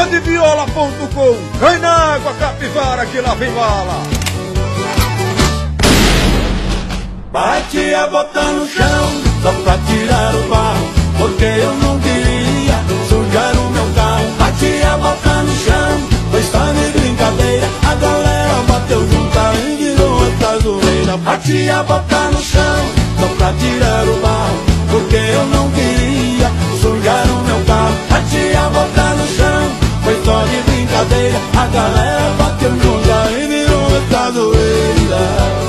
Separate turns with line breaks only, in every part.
Modeviola.com. Cai na água, capivara, que lá vem bala.
Bate a bota no chão, só pra tirar o barro, porque eu não queria sujar o meu carro. Bate a bota no chão, foi só de brincadeira. A galera bateu junta e virou essa zoeira. Bate a bota no chão, só pra tirar o barro, porque eu não queria sujar o meu carro. Bate a bota no chão, foi só de brincadeira. A galera bateu junta e virou essa zoeira.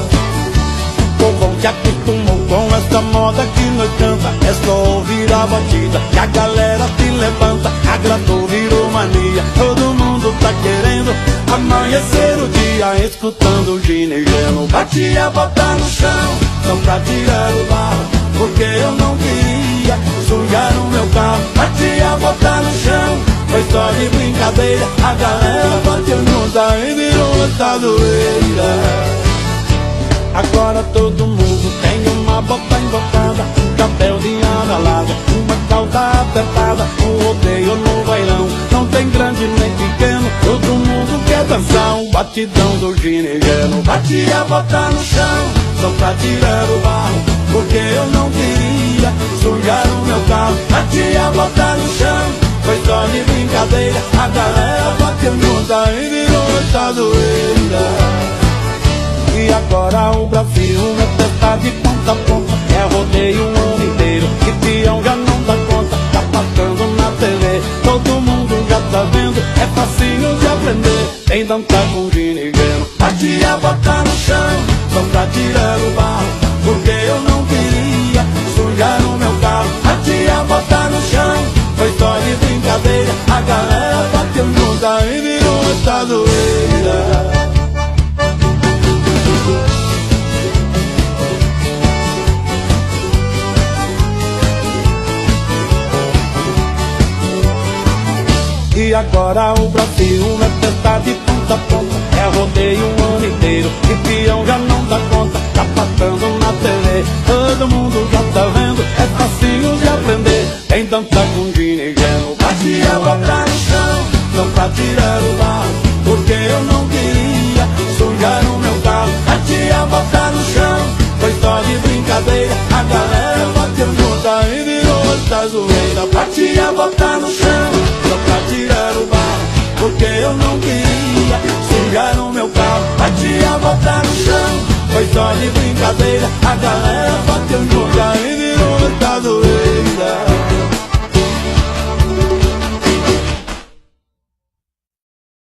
O povo se acostumou com essa moda que nós canta. É só ouvir a batida que a galera se levanta. Agradou, virou mania, todo mundo tá querendo amanhecer o dia escutando o ginegeno. Bati a bota no chão, só pra tirar o barro, porque eu não queria sujar o meu carro. Bati a bota no chão, foi só de brincadeira. A galera bateu junta e virou essa zoeira. Agora todo mundo tem uma bota embocada, um chapéu de asa larga, uma calça apertada. O rodeio no bailão não tem grande nem pequeno, todo mundo quer dançar um batidão do ginegeno. Bati a bota no chão, só pra tirar o barro, porque eu não queria sujar o meu carro. Bati a bota no chão, foi só de brincadeira. A galera bateu junta e virou essa zoeira. E agora o Brasil é festa de ponta a ponta, é rodeio o ano inteiro, e peão já não dá conta, tá passando na TV, todo mundo já tá vendo, é facinho de aprender, tem dançar com ginegeno. Bati a bota no chão, só pra tirar o barro, porque eu não queria sujar o meu carro. Bati a bota no chão, foi só de brincadeira. A galera bateu junta e virou essa zoeira. E agora o Brasil é festa de ponta a ponta, é rodeio o ano inteiro, e peão já não dá conta, tá passando na TV, todo mundo já tá vendo, é facinho de aprender, tem dança com ginegeno. Bati a bota no chão, só pra tirar o barro, porque eu não queria sujar o meu carro. Bati a bota no chão, foi só de brincadeira. A galera bateu junta e virou essa zoeira. Bati a bota no chão, só pra tirar o barro, porque eu não queria sujar o meu carro. Bati a bota no chão, foi só de brincadeira. A galera